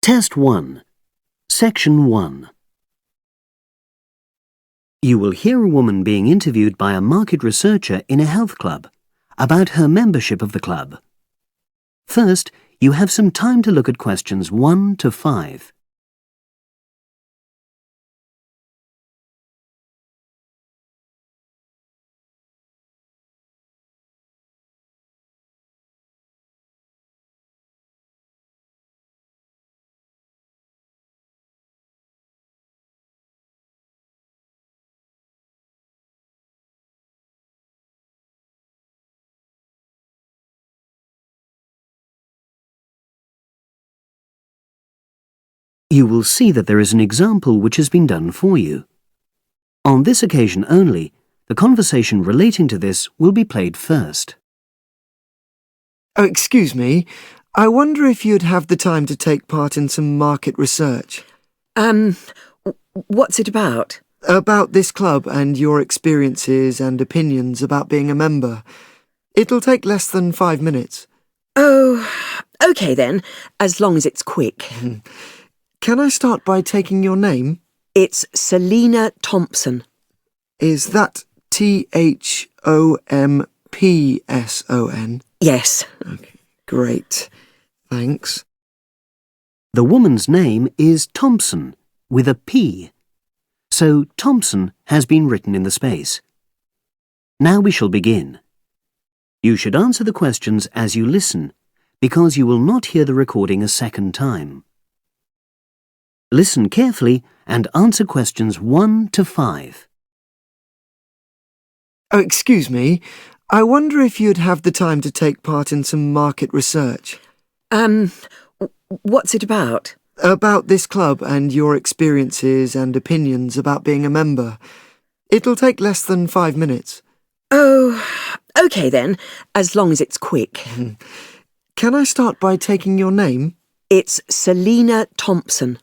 Test 1. Section 1. You will hear a woman being interviewed by a market researcher in a health club about her membership of the club. First, you have some time to look at questions 1 to 5. You will see that there is an example which has been done for you. On this occasion only, the conversation relating to this will be played first. Oh, excuse me. I wonder if you'd have the time to take part in some market research. What's it about? About this club and your experiences and opinions about being a member. It'll take less than 5 minutes. Oh, OK then, as long as it's quick. Can I start by taking your name? It's Selina Thompson. Is that Thompson? Yes. Okay, great. Thanks. The woman's name is Thompson, with a P. So Thompson has been written in the space. Now we shall begin. You should answer the questions as you listen, because you will not hear the recording a second time. Listen carefully and answer questions 1 to 5. Oh, excuse me. I wonder if you'd have the time to take part in some market research. What's it about? About this club and your experiences and opinions about being a member. It'll take less than 5 minutes. Oh, OK then, as long as it's quick. Can I start by taking your name? It's Selina Thompson.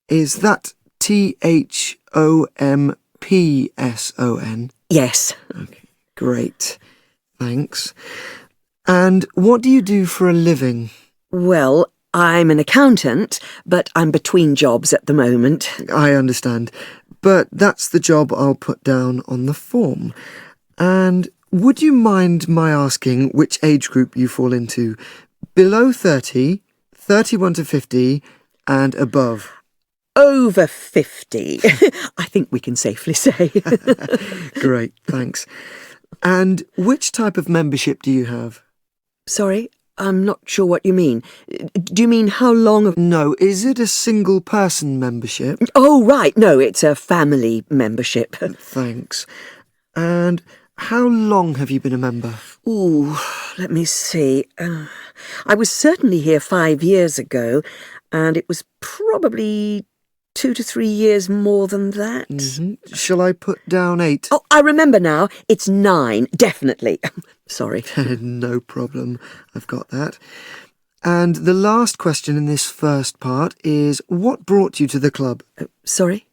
Is that Thompson? Yes. Okay, great. Thanks. And what do you do for a living? Well, I'm an accountant, but I'm between jobs at the moment. I understand. But that's the job I'll put down on the form. And would you mind my asking which age group you fall into? Below 30, 31 to 50, and above? Over 50, I think we can safely say. Great, thanks. And which type of membership do you have? Sorry, I'm not sure what you mean. Do you mean how long of... No, is it a single-person membership? Oh, right, no, it's a family membership. Thanks. And how long have you been a member? Ooh, let me see. I was certainly here 5 years ago, and it was probably 2 to 3 years more than that. Shall I put down 8? Oh, I remember now. It's 9, definitely. Sorry. No problem. I've got that. And the last question in this first part is, what brought you to the club? Sorry?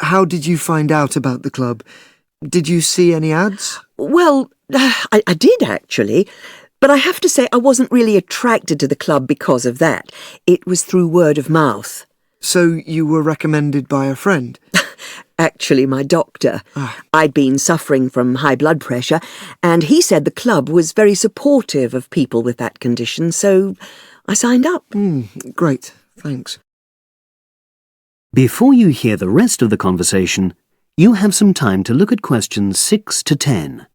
How did you find out about the club? Did you see any ads? Well, I did actually. But I have to say I wasn't really attracted to the club because of that. It was through word of mouth. So you were recommended by a friend? Actually, my doctor. I'd been suffering from high blood pressure, and he said the club was very supportive of people with that condition, so I signed up. Great, thanks. Before you hear the rest of the conversation, you have some time to look at questions 6 to 10.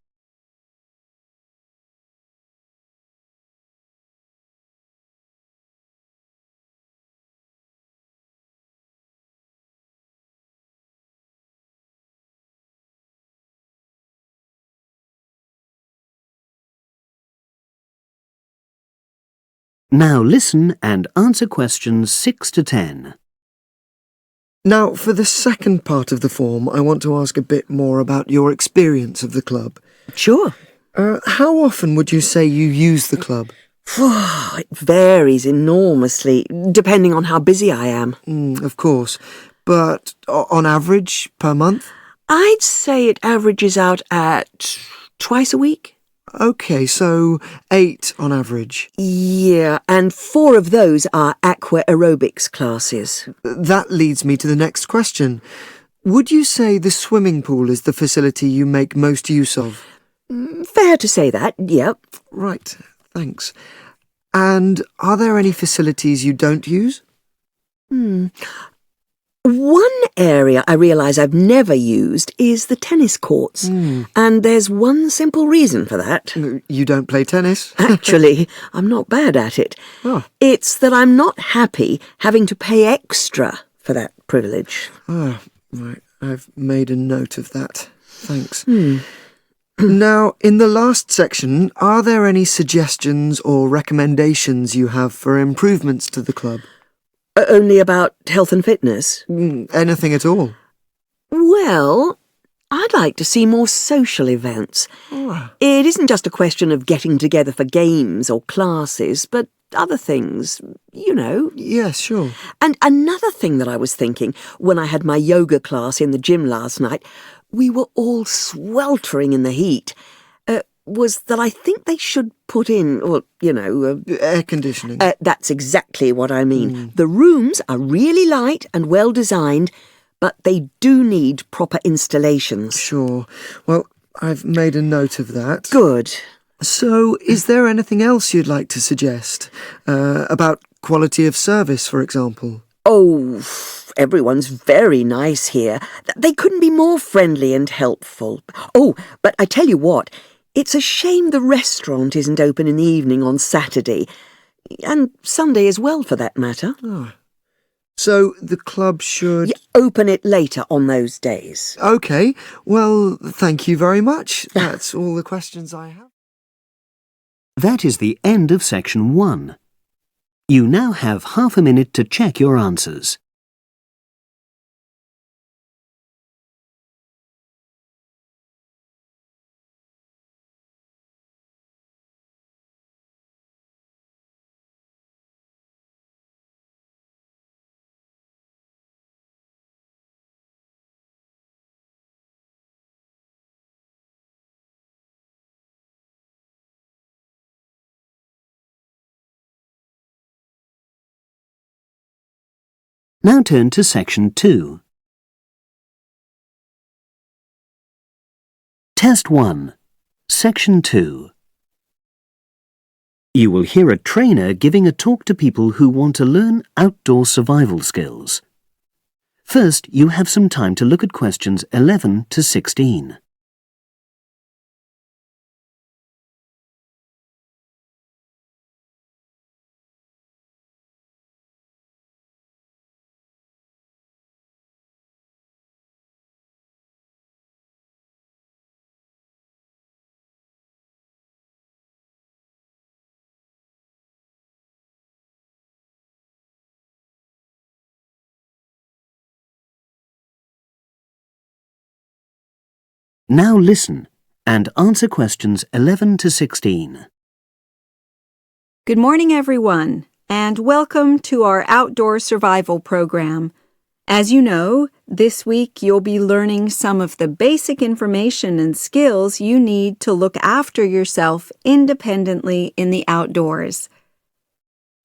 Now listen and answer questions 6 to 10. Now, for the second part of the form, I want to ask a bit more about your experience of the club. Sure. How often would you say you use the club? It varies enormously, depending on how busy I am. Of course. But on average, per month? I'd say it averages out at twice a week. OK, so 8 on average. Yeah, and 4 of those are aqua aerobics classes. That leads me to the next question. Would you say the swimming pool is the facility you make most use of? Fair to say that, yep. Right, thanks. And are there any facilities you don't use? One area I realise I've never used is the tennis courts. And there's one simple reason for that. You don't play tennis? Actually, I'm not bad at it. Oh. It's that I'm not happy having to pay extra for that privilege. Ah, right. I've made a note of that. Thanks. Now, in the last section, are there any suggestions or recommendations you have for improvements to the club? Only about health and fitness? Anything at all? Well, I'd like to see more social events. It isn't just a question of getting together for games or classes, but other things, you know. Yes, sure. And another thing that I was thinking when I had my yoga class in the gym last night, we were all sweltering in the heat, was that I think they should put in, well, you know... air conditioning. That's exactly what I mean. The rooms are really light and well designed, but they do need proper installations. Sure. Well, I've made a note of that. Good. So, is there anything else you'd like to suggest? About quality of service, for example? Oh, everyone's very nice here. They couldn't be more friendly and helpful. Oh, but I tell you what, it's a shame the restaurant isn't open in the evening on Saturday, and Sunday as well, for that matter. Oh. So, the club should... Open it later on those days. OK. Well, thank you very much. That's all the questions I have. That is the end of section 1. You now have half a minute to check your answers. Now turn to section 2. Test 1, section 2. You will hear a trainer giving a talk to people who want to learn outdoor survival skills. First, you have some time to look at questions 11 to 16. Now listen and answer questions 11 to 16. Good morning, everyone, and welcome to our outdoor survival program. As you know, this week you'll be learning some of the basic information and skills you need to look after yourself independently in the outdoors.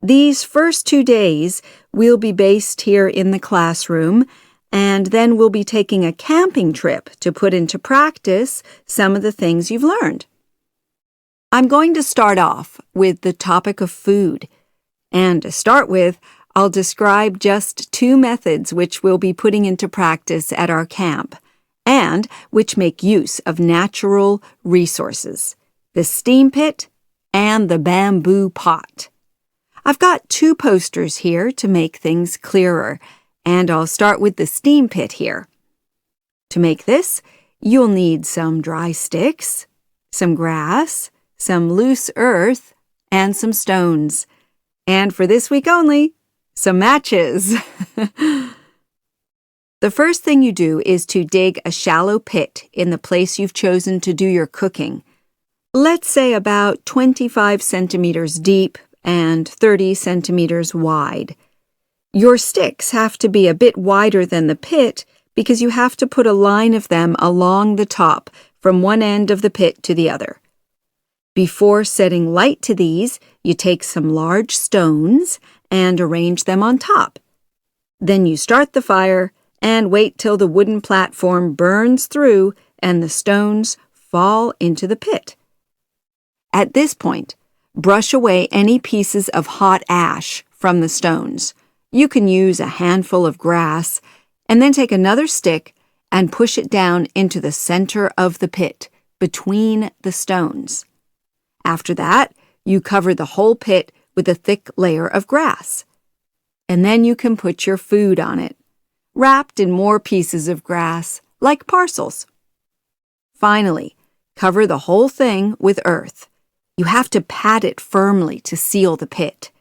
These first 2 days will be based here in the classroom, and then we'll be taking a camping trip to put into practice some of the things you've learned. I'm going to start off with the topic of food. And to start with, I'll describe just 2 methods which we'll be putting into practice at our camp, and which make use of natural resources, the steam pit and the bamboo pot. I've got 2 posters here to make things clearer, and I'll start with the steam pit here. To make this, you'll need some dry sticks, some grass, some loose earth, and some stones. And for this week only, some matches. The first thing you do is to dig a shallow pit in the place you've chosen to do your cooking. Let's say about 25 centimeters deep and 30 centimeters wide. Your sticks have to be a bit wider than the pit because you have to put a line of them along the top from one end of the pit to the other. Before setting light to these, you take some large stones and arrange them on top. Then you start the fire and wait till the wooden platform burns through and the stones fall into the pit. At this point, brush away any pieces of hot ash from the stones. You can use a handful of grass and then take another stick and push it down into the center of the pit, between the stones. After that, you cover the whole pit with a thick layer of grass. And then you can put your food on it, wrapped in more pieces of grass, like parcels. Finally, cover the whole thing with earth. You have to pat it firmly to seal the pit.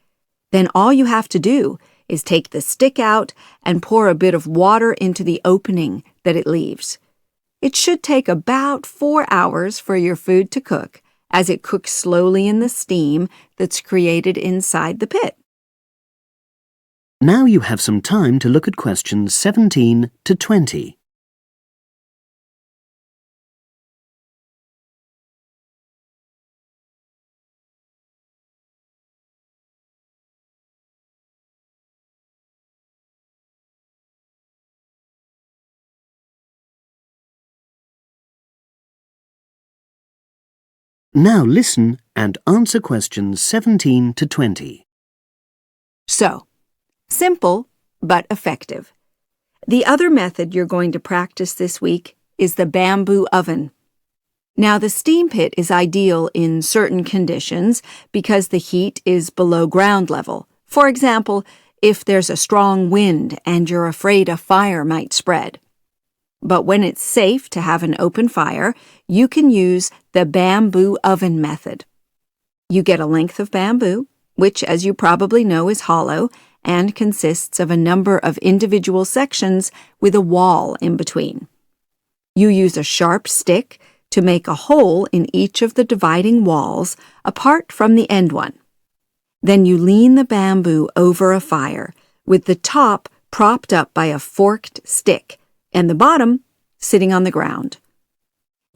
Then all you have to do is take the stick out and pour a bit of water into the opening that it leaves. It should take about 4 hours for your food to cook, as it cooks slowly in the steam that's created inside the pit. Now you have some time to look at questions 17 to 20. Now listen and answer questions 17 to 20. So, simple but effective. The other method you're going to practice this week is the bamboo oven. Now, the steam pit is ideal in certain conditions because the heat is below ground level. For example, if there's a strong wind and you're afraid a fire might spread. But when it's safe to have an open fire, you can use the bamboo oven method. You get a length of bamboo, which, as you probably know, is hollow and consists of a number of individual sections with a wall in between. You use a sharp stick to make a hole in each of the dividing walls apart from the end one. Then you lean the bamboo over a fire, with the top propped up by a forked stick and the bottom sitting on the ground.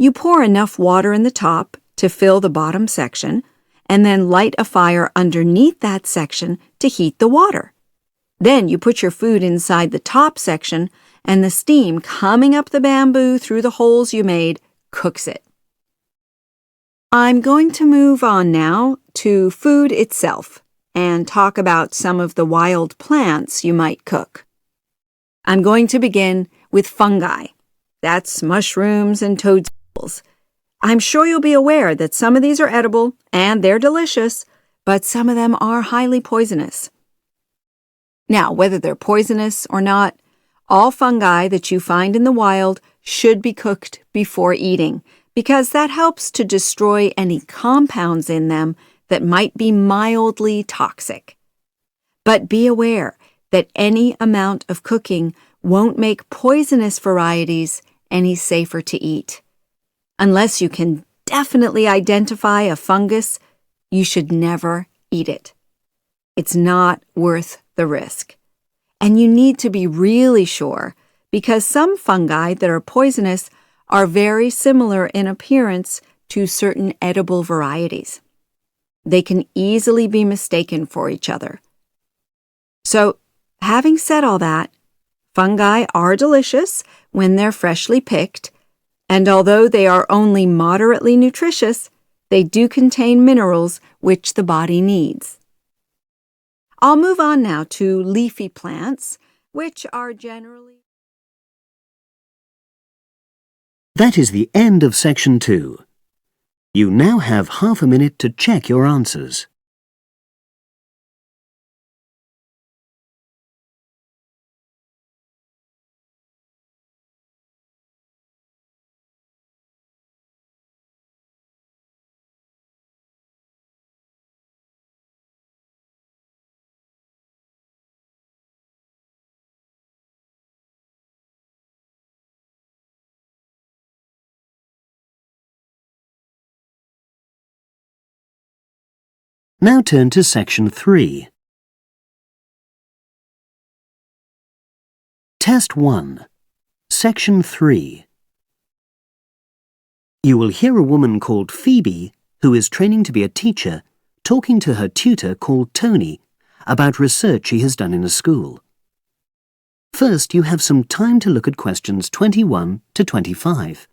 You pour enough water in the top to fill the bottom section, and then light a fire underneath that section to heat the water. Then you put your food inside the top section, and the steam coming up the bamboo through the holes you made cooks it. I'm going to move on now to food itself and talk about some of the wild plants you might cook. I'm going to begin with fungi. That's mushrooms and toadstools. I'm sure you'll be aware that some of these are edible and they're delicious, but some of them are highly poisonous. Now, whether they're poisonous or not, all fungi that you find in the wild should be cooked before eating, because that helps to destroy any compounds in them that might be mildly toxic. But be aware that any amount of cooking won't make poisonous varieties any safer to eat. Unless you can definitely identify a fungus, you should never eat it. It's not worth the risk. And you need to be really sure, because some fungi that are poisonous are very similar in appearance to certain edible varieties. They can easily be mistaken for each other. So, having said all that, fungi are delicious when they're freshly picked, and although they are only moderately nutritious, they do contain minerals which the body needs. I'll move on now to leafy plants, which are generally... That is the end of section 2. You now have half a minute to check your answers. Now turn to section 3. Test 1. Section 3. You will hear a woman called Phoebe who is training to be a teacher, talking to her tutor called Tony about research she has done in a school. First, you have some time to look at questions 21 to 25.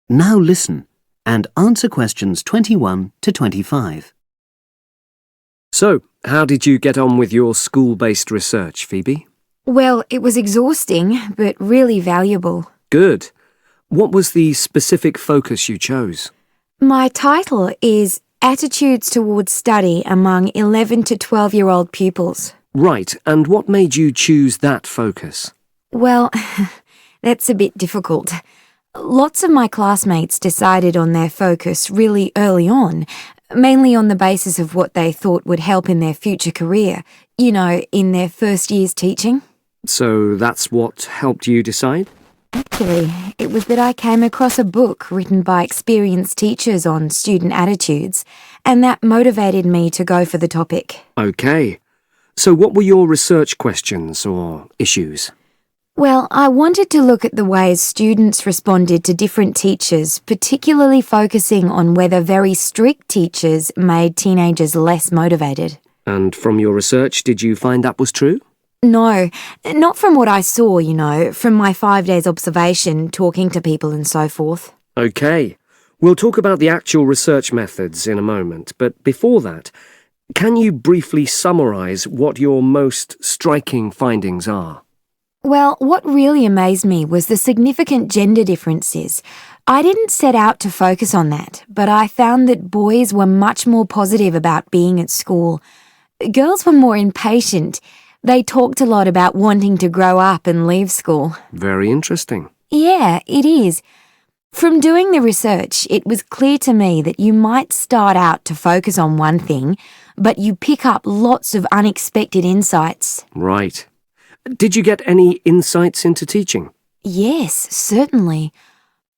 Now listen and answer questions 21 to 25. So, how did you get on with your school-based research, Phoebe? Well, it was exhausting, but really valuable. Good. What was the specific focus you chose? My title is Attitudes Towards Study Among 11 to 12-year-old Pupils. Right, and what made you choose that focus? Well, that's a bit difficult. Lots of my classmates decided on their focus really early on, mainly on the basis of what they thought would help in their future career, in their first year's teaching. So that's what helped you decide? Actually, it was that I came across a book written by experienced teachers on student attitudes, and that motivated me to go for the topic. Okay. So what were your research questions or issues? Well, I wanted to look at the ways students responded to different teachers, particularly focusing on whether very strict teachers made teenagers less motivated. And from your research, did you find that was true? No, not from what I saw, from my 5 days observation, talking to people and so forth. Okay. We'll talk about the actual research methods in a moment, but before that, can you briefly summarise what your most striking findings are? Well, what really amazed me was the significant gender differences. I didn't set out to focus on that, but I found that boys were much more positive about being at school. Girls were more impatient. They talked a lot about wanting to grow up and leave school. Very interesting. Yeah, it is. From doing the research, it was clear to me that you might start out to focus on one thing, but you pick up lots of unexpected insights. Right. Did you get any insights into teaching? Yes, certainly.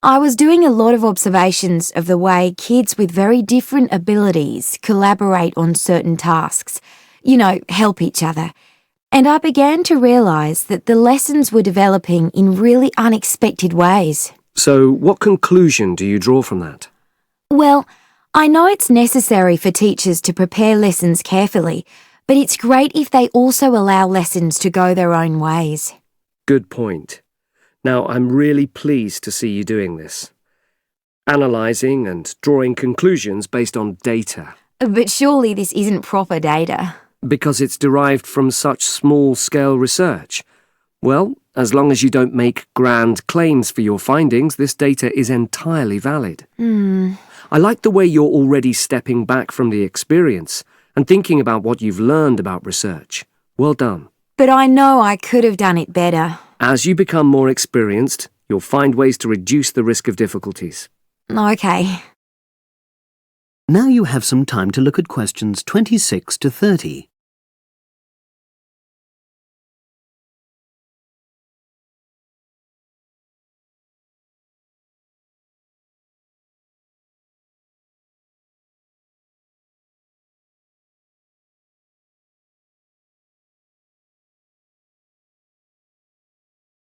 I was doing a lot of observations of the way kids with very different abilities collaborate on certain tasks, help each other. And I began to realise that the lessons were developing in really unexpected ways. So what conclusion do you draw from that? Well, I know it's necessary for teachers to prepare lessons carefully, but it's great if they also allow lessons to go their own ways. Good point. Now, I'm really pleased to see you doing this. Analysing and drawing conclusions based on data. But surely this isn't proper data. Because it's derived from such small-scale research. Well, as long as you don't make grand claims for your findings, this data is entirely valid. I like the way you're already stepping back from the experience and thinking about what you've learned about research. Well done. But I know I could have done it better. As you become more experienced, you'll find ways to reduce the risk of difficulties. Okay. Now you have some time to look at questions 26 to 30.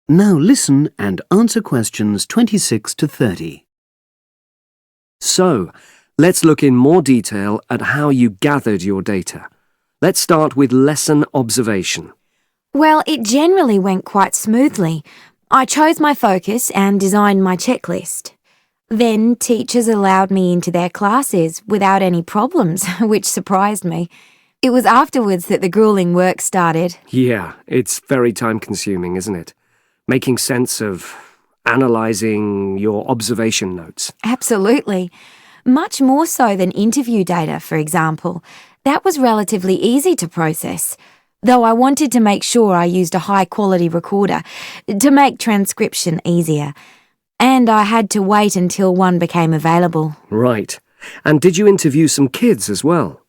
Now listen and answer questions 26 to 30. So, let's look in more detail at how you gathered your data. Let's start with lesson observation. Well, it generally went quite smoothly. I chose my focus and designed my checklist. Then teachers allowed me into their classes without any problems, which surprised me. It was afterwards that the grueling work started. Yeah, it's very time-consuming, isn't it? Making sense of analysing your observation notes. Absolutely. Much more so than interview data, for example. That was relatively easy to process, though I wanted to make sure I used a high-quality recorder to make transcription easier. And I had to wait until one became available. Right. And did you interview some kids as well?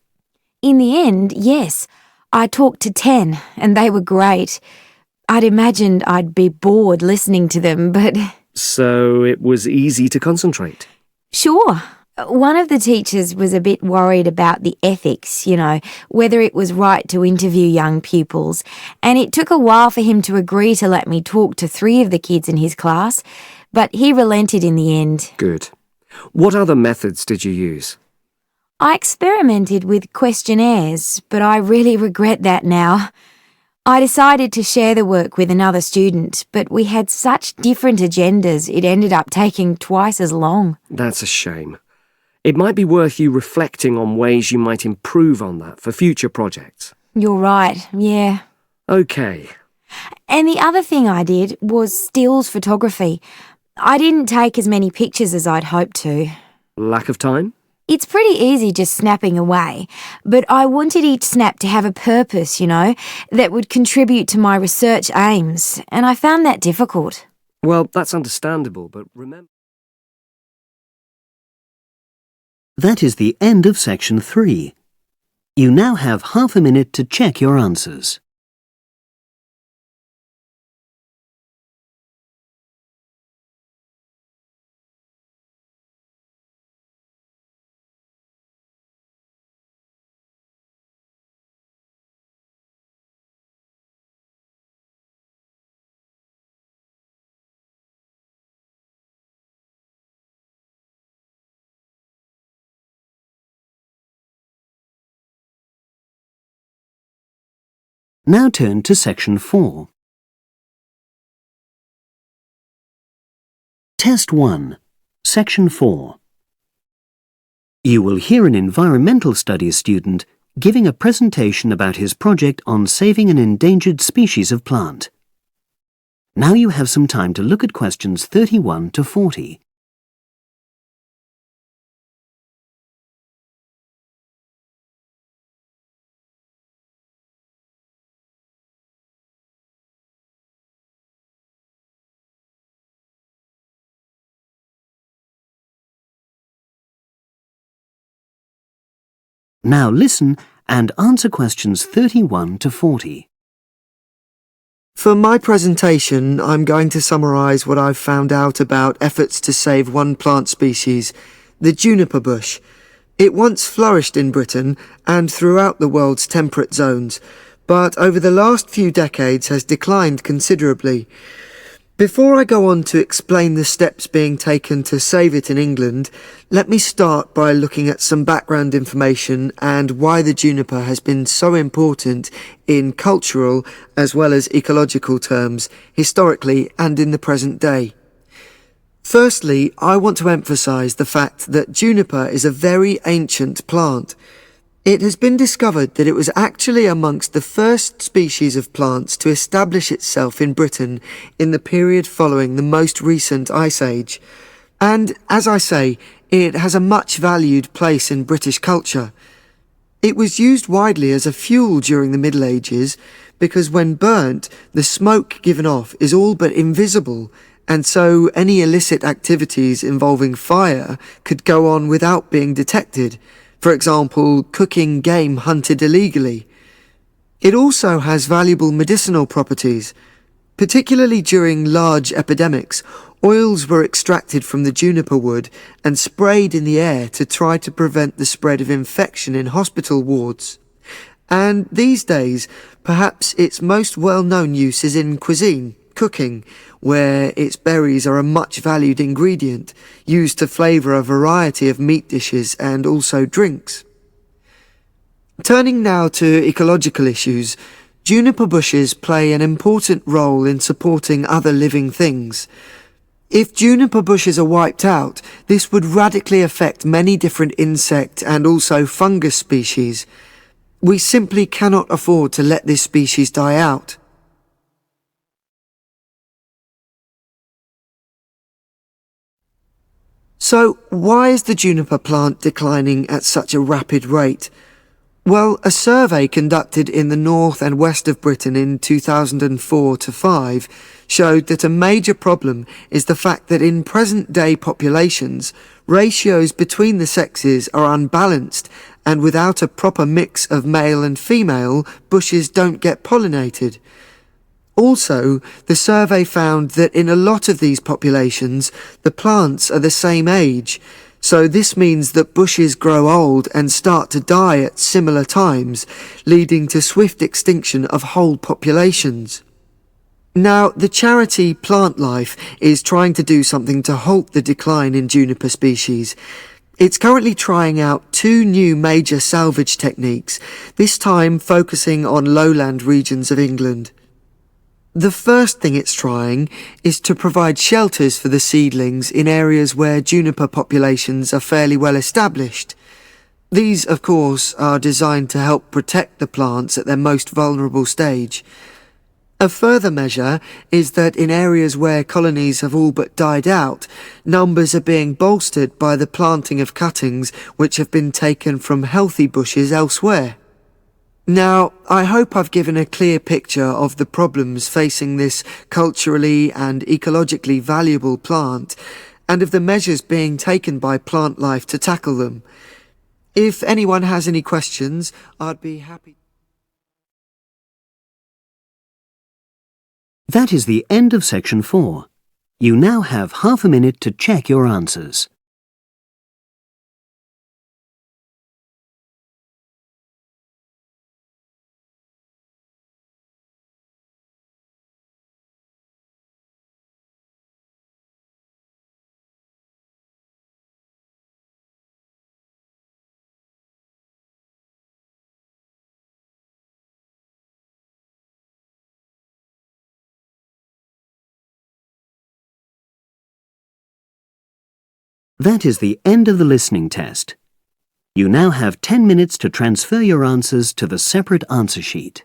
In the end, yes. I talked to 10, and they were great. I'd imagined I'd be bored listening to them, but... So it was easy to concentrate? Sure. One of the teachers was a bit worried about the ethics, whether it was right to interview young pupils, and it took a while for him to agree to let me talk to 3 of the kids in his class, but he relented in the end. Good. What other methods did you use? I experimented with questionnaires, but I really regret that now. I decided to share the work with another student, but we had such different agendas it ended up taking twice as long. That's a shame. It might be worth you reflecting on ways you might improve on that for future projects. You're right, yeah. OK. And the other thing I did was stills photography. I didn't take as many pictures as I'd hoped to. Lack of time? It's pretty easy just snapping away, but I wanted each snap to have a purpose, that would contribute to my research aims, and I found that difficult. Well, that's understandable, but remember... That is the end of section 3. You now have half a minute to check your answers. Now turn to section 4. Test 1, section 4. You will hear an environmental studies student giving a presentation about his project on saving an endangered species of plant. Now you have some time to look at questions 31 to 40. Now listen and answer questions 31 to 40. For my presentation, I'm going to summarise what I've found out about efforts to save one plant species, the juniper bush. It once flourished in Britain and throughout the world's temperate zones, but over the last few decades has declined considerably. Before I go on to explain the steps being taken to save it in England, let me start by looking at some background information and why the juniper has been so important in cultural as well as ecological terms, historically and in the present day. Firstly, I want to emphasise the fact that juniper is a very ancient plant. It has been discovered that it was actually amongst the first species of plants to establish itself in Britain in the period following the most recent Ice Age. And, as I say, it has a much valued place in British culture. It was used widely as a fuel during the Middle Ages because when burnt, the smoke given off is all but invisible, and so any illicit activities involving fire could go on without being detected. For example, cooking game hunted illegally. It also has valuable medicinal properties. Particularly during large epidemics, oils were extracted from the juniper wood and sprayed in the air to try to prevent the spread of infection in hospital wards. And these days, perhaps its most well-known use is in cuisine, cooking, where its berries are a much valued ingredient, used to flavour a variety of meat dishes and also drinks. Turning now to ecological issues, juniper bushes play an important role in supporting other living things. If juniper bushes are wiped out, this would radically affect many different insect and also fungus species. We simply cannot afford to let this species die out. So, why is the juniper plant declining at such a rapid rate? Well, a survey conducted in the north and west of Britain in 2004-5 showed that a major problem is the fact that in present-day populations, ratios between the sexes are unbalanced, and without a proper mix of male and female, bushes don't get pollinated. Also, the survey found that in a lot of these populations, the plants are the same age, so this means that bushes grow old and start to die at similar times, leading to swift extinction of whole populations. Now, the charity Plant Life is trying to do something to halt the decline in juniper species. It's currently trying out 2 new major salvage techniques, this time focusing on lowland regions of England. The first thing it's trying is to provide shelters for the seedlings in areas where juniper populations are fairly well established. These, of course, are designed to help protect the plants at their most vulnerable stage. A further measure is that in areas where colonies have all but died out, numbers are being bolstered by the planting of cuttings which have been taken from healthy bushes elsewhere. Now, I hope I've given a clear picture of the problems facing this culturally and ecologically valuable plant, and of the measures being taken by Plant Life to tackle them. If anyone has any questions, I'd be happy. That is the end of section 4. You now have half a minute to check your answers. That is the end of the listening test. You now have 10 minutes to transfer your answers to the separate answer sheet.